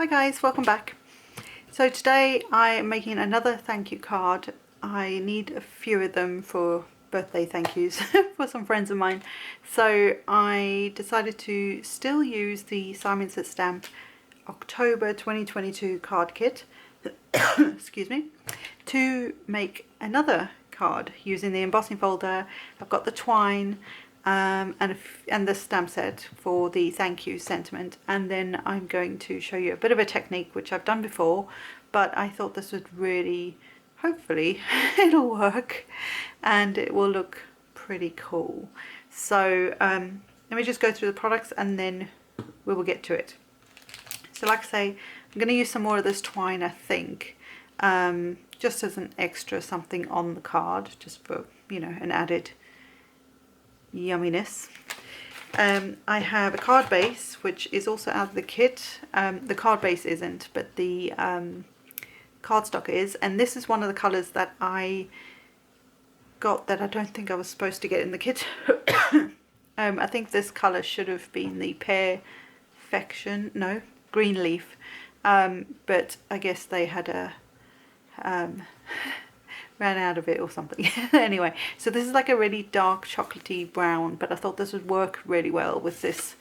Hi guys, welcome back. So today I am making another thank you card. I need a few of them for birthday thank yous for some friends of mine. So I decided to still use the Simon Says Stamp October 2022 card kit excuse me, to make another card using the embossing folder. I've got the twine and the stamp set for the thank you sentiment, and then I'm going to show you a bit of a technique which I've done before, but I thought this would really, hopefully it'll work and it will look pretty cool. So let me just go through the products and then we will get to it. So like I say, I'm going to use some more of this twine, I think, just as an extra something on the card, just for, you know, an added yumminess. I have a card base which is also out of the kit. The card base isn't, but the cardstock is, and this is one of the colours that I got that I don't think I was supposed to get in the kit. I think this colour should have been the Perfection, no, green leaf, but I guess they had a ran out of it or something. Anyway, so this is like a really dark chocolatey brown, but I thought this would work really well with this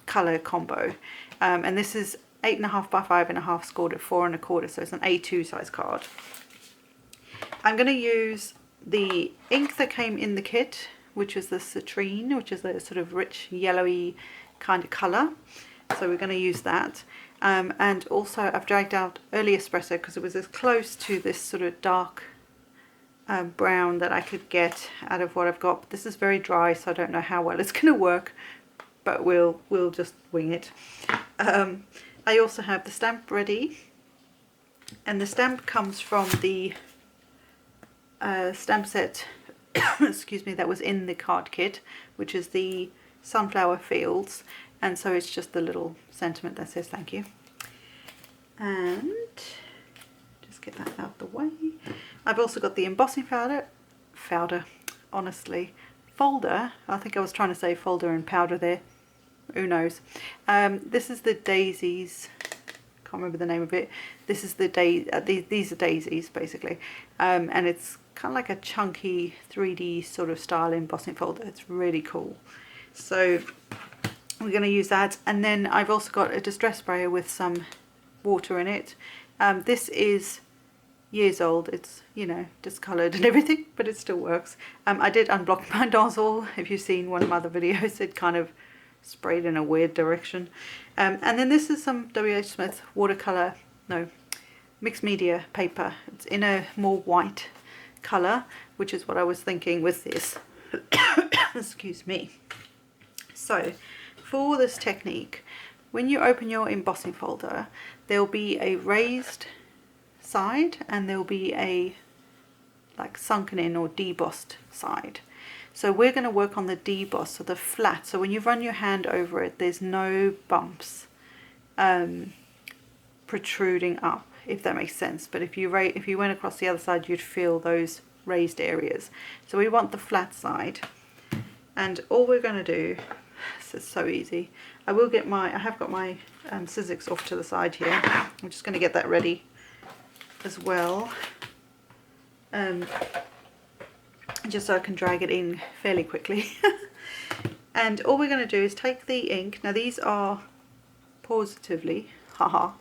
colour combo. And this is 8.5 by 5.5 scored at 4 1/4, so it's an A2 size card. I'm going to use the ink that came in the kit, which is the citrine, which is a sort of rich yellowy kind of colour. So we're going to use that. And also I've dragged out early espresso because it was as close to this sort of dark brown that I could get out of what I've got. But this is very dry, so I don't know how well it's going to work, but we'll just wing it. I also have the stamp ready, and the stamp comes from the stamp set excuse me, that was in the card kit, which is the Sunflower Fields, and so it's just the little sentiment that says thank you. And just get that out the way. I've also got the embossing folder, honestly, folder. I think I was trying to say folder and powder there, who knows. This is the daisies, can't remember the name of it. This is the these are daisies basically, and it's kind of like a chunky 3D sort of style embossing folder. It's really cool. So we're going to use that, and then I've also got a distress sprayer with some water in it. This is years old, it's, you know, discoloured and everything, but it still works. I did unblock my nozzle. If you've seen one of my other videos, it kind of sprayed in a weird direction. And then this is some W.H. Smith watercolour, no, mixed media paper. It's in a more white colour, which is what I was thinking with this. Excuse me. So for this technique, when you open your embossing folder, there'll be a raised side and there'll be a like sunken in or debossed side. So we're going to work on the deboss, so the flat. So when you run your hand over it, there's no bumps protruding up, if that makes sense. But if you went across the other side, you'd feel those raised areas. So we want the flat side, and all we're going to do, this is so easy. I have got my scissors off to the side here. I'm just going to get that ready as well, just so I can drag it in fairly quickly. And all we're going to do is take the ink. Now these are positively, haha,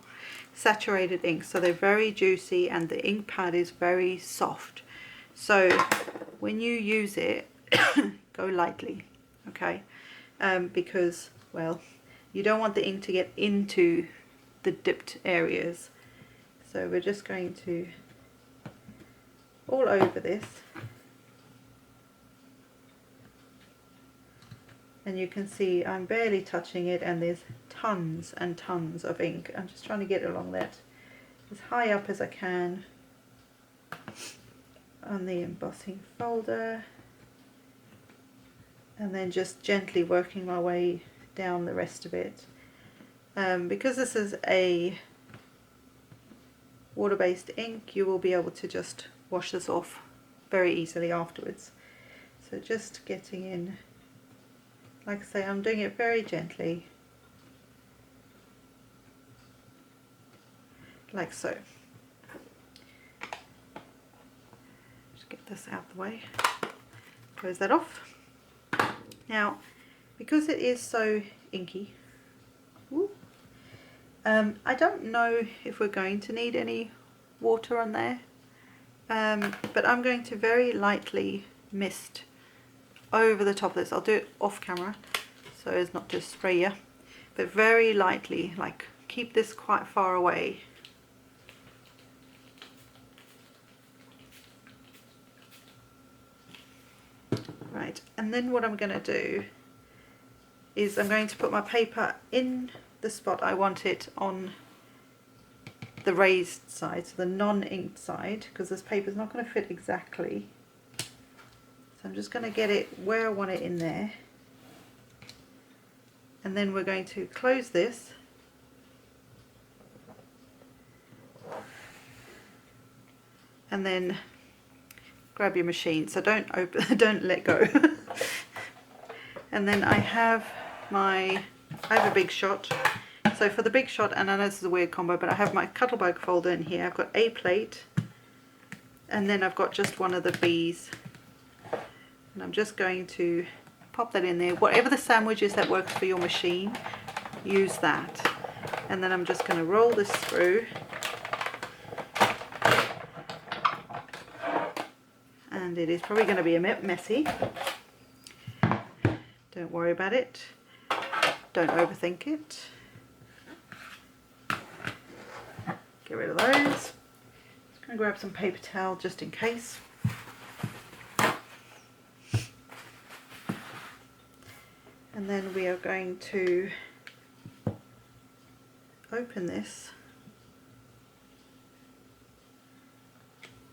saturated ink, so they're very juicy and the ink pad is very soft. So when you use it, go lightly, okay? Because, well, you don't want the ink to get into the dipped areas. So we're just going to all over this. And you can see I'm barely touching it, and there's tons and tons of ink. I'm just trying to get along that as high up as I can on the embossing folder, and then just gently working my way down the rest of it. Because this is a water-based ink, you will be able to just wash this off very easily afterwards. So just getting in, like I say, I'm doing it very gently, like so. Just get this out of the way, close that off. Now, because it is so inky, I don't know if we're going to need any water on there, but I'm going to very lightly mist over the top of this. I'll do it off camera so as not to spray you, but very lightly, like keep this quite far away. Right, and then what I'm going to do is I'm going to put my paper in the spot I want it on the raised side, so the non-inked side, because this paper is not going to fit exactly. So I'm just going to get it where I want it in there. And then we're going to close this. And then grab your machine, so don't don't let go. And then I have a big shot. So for the big shot, and I know this is a weird combo, but I have my Cuttlebug folder in here. I've got a plate, and then I've got just one of the B's. And I'm just going to pop that in there. Whatever the sandwich is that works for your machine, use that. And then I'm just going to roll this through. And it is probably going to be a bit messy. Don't worry about it. Don't overthink it. Get rid of those. Just going to grab some paper towel just in case. And then we are going to open this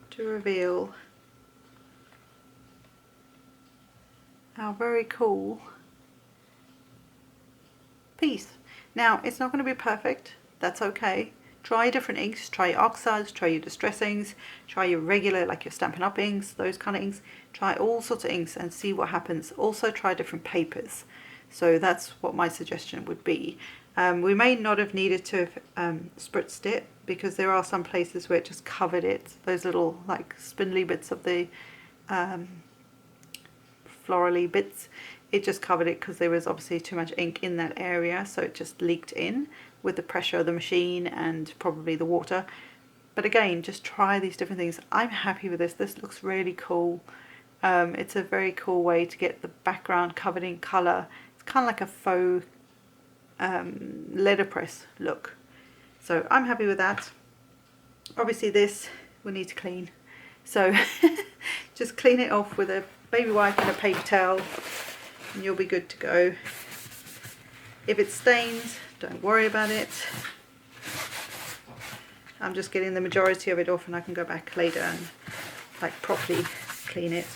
to reveal our very cool piece. Now, it's not going to be perfect. That's okay. Try different inks. Try your oxides, try your distress inks, try your regular, like your Stampin' Up inks, those kind of inks. Try all sorts of inks and see what happens. Also try different papers. So that's what my suggestion would be. We may not have needed to have spritzed it, because there are some places where it just covered it. Those little like spindly bits of the florally bits, it just covered it because there was obviously too much ink in that area, so it just leaked in with the pressure of the machine and probably the water. But again, just try these different things. I'm happy with this. This looks really cool. It's a very cool way to get the background covered in colour. It's kind of like a faux letterpress look. So I'm happy with that. Obviously this we need to clean. So just clean it off with a baby wipe and a paper towel and you'll be good to go. If it stains, don't worry about it. I'm just getting the majority of it off and I can go back later and like properly clean it.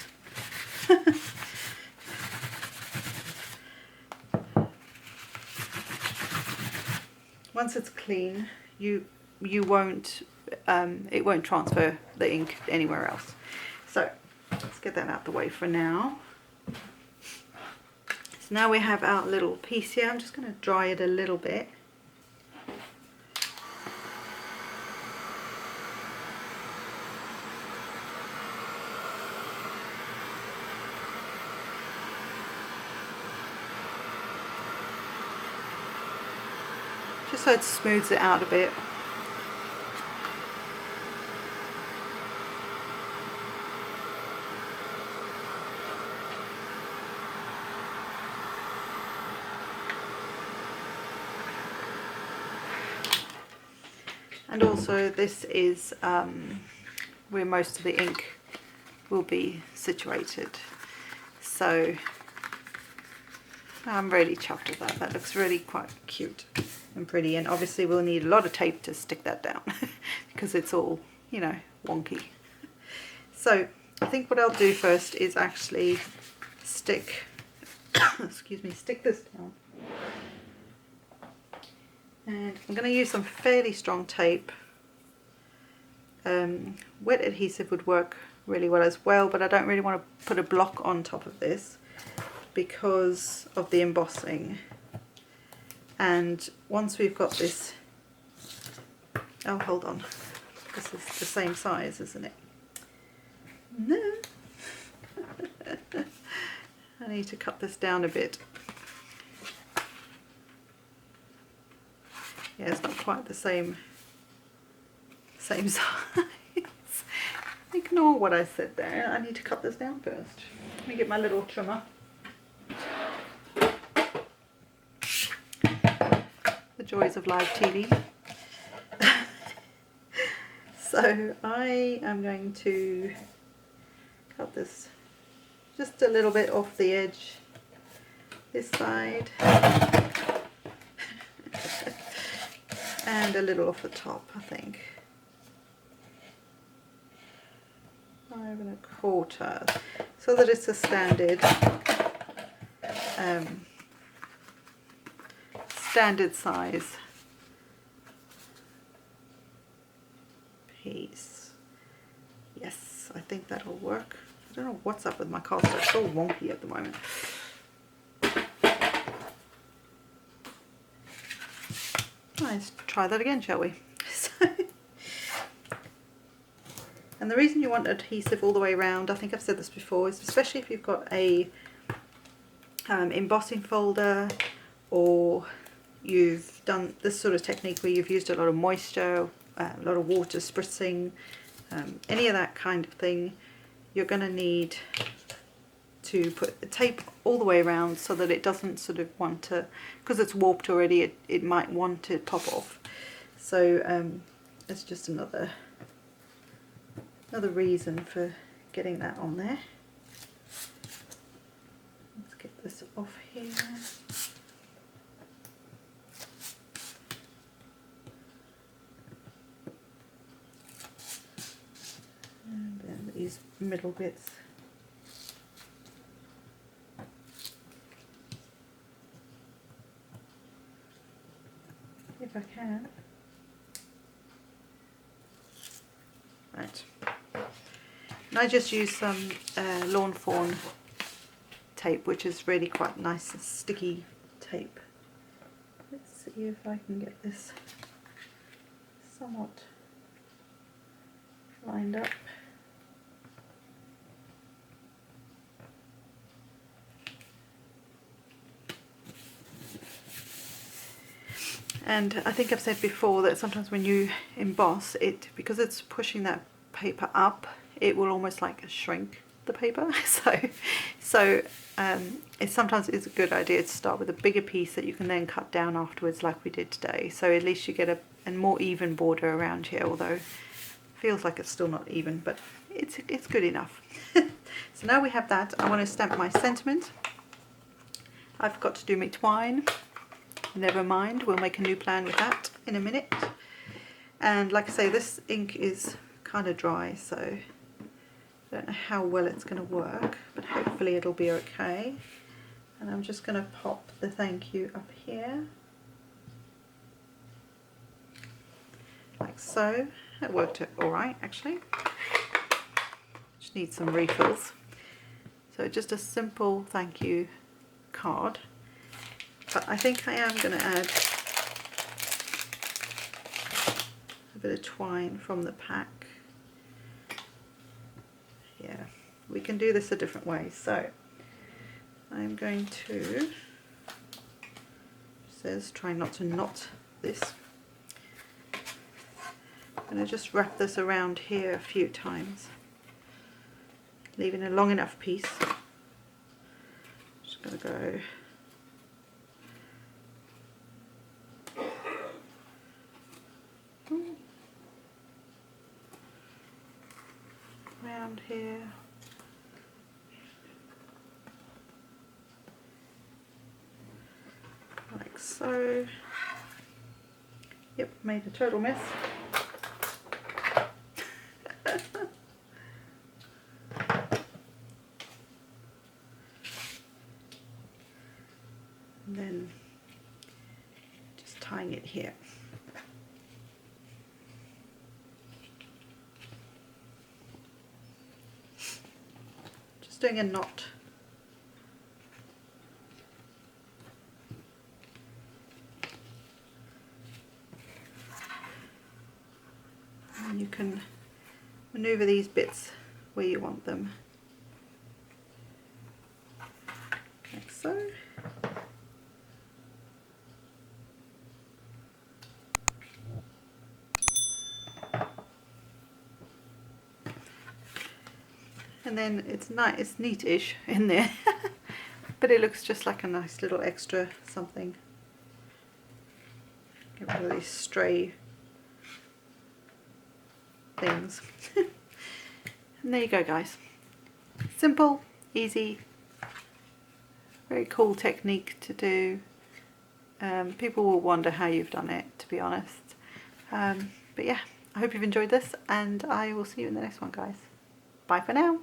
Once it's clean, you won't it won't transfer the ink anywhere else. So let's get that out the way for now. So now we have our little piece here. I'm just going to dry it a little bit. Just so it smooths it out a bit. And also this is where most of the ink will be situated. So I'm really chuffed with that. That looks really quite cute and pretty, and obviously we'll need a lot of tape to stick that down because it's all, you know, wonky. So I think what I'll do first is actually stick excuse me, stick this down. And I'm going to use some fairly strong tape. Wet adhesive would work really well as well, but I don't really want to put a block on top of this because of the embossing. And once we've got this Oh, hold on. This is the same size, isn't it? No. I need to cut this down a bit. Yeah, it's not quite the same size. Ignore what I said there. I need to cut this down first. Let me get my little trimmer. The joys of live TV. So I am going to cut this just a little bit off the edge, this side, and a little off the top, I think. 5¼ so that it's a standard size piece. Yes, I think that'll work. I don't know what's up with my caster, it's so wonky at the moment. Let's try that again, shall we? And the reason you want adhesive all the way around, I think I've said this before, is especially if you've got a embossing folder, or you've done this sort of technique where you've used a lot of moisture, a lot of water spritzing, any of that kind of thing, you're going to need to put the tape all the way around so that it doesn't sort of want to, because it's warped already, it might want to pop off. So it's just another reason for getting that on there. Let's get this off here. And then these middle bits. If I can. Right. And I just use some lawn fawn tape, which is really quite nice and sticky tape. Let's see if I can get this somewhat lined up. And I think I've said before that sometimes when you emboss it, because it's pushing that paper up, it will almost like shrink the paper. So sometimes it's a good idea to start with a bigger piece that you can then cut down afterwards, like we did today. So at least you get a more even border around here, although it feels like it's still not even, but it's good enough. So now we have that, I want to stamp my sentiment. I forgot to do my twine. Never mind, we'll make a new plan with that in a minute. And like I say, this ink is kind of dry, so I don't know how well it's going to work, but hopefully it'll be okay. And I'm just going to pop the thank you up here, like so. It worked alright actually. Just need some refills. So just a simple thank you card. But I think I am going to add a bit of twine from the pack. Yeah, we can do this a different way. So I'm going to, it says try not to knot this. I'm going to just wrap this around here a few times, leaving a long enough piece. Just going to go around here. Like so. Yep, made a total mess. And then just tying it here. Doing a knot. can maneuver these bits where you want them. Like so. And then it's nice, it's neatish in there, but it looks just like a nice little extra something. Get rid of these stray things. And there you go, guys. Simple, easy, very cool technique to do. People will wonder how you've done it, to be honest. But yeah, I hope you've enjoyed this, and I will see you in the next one, guys. Bye for now.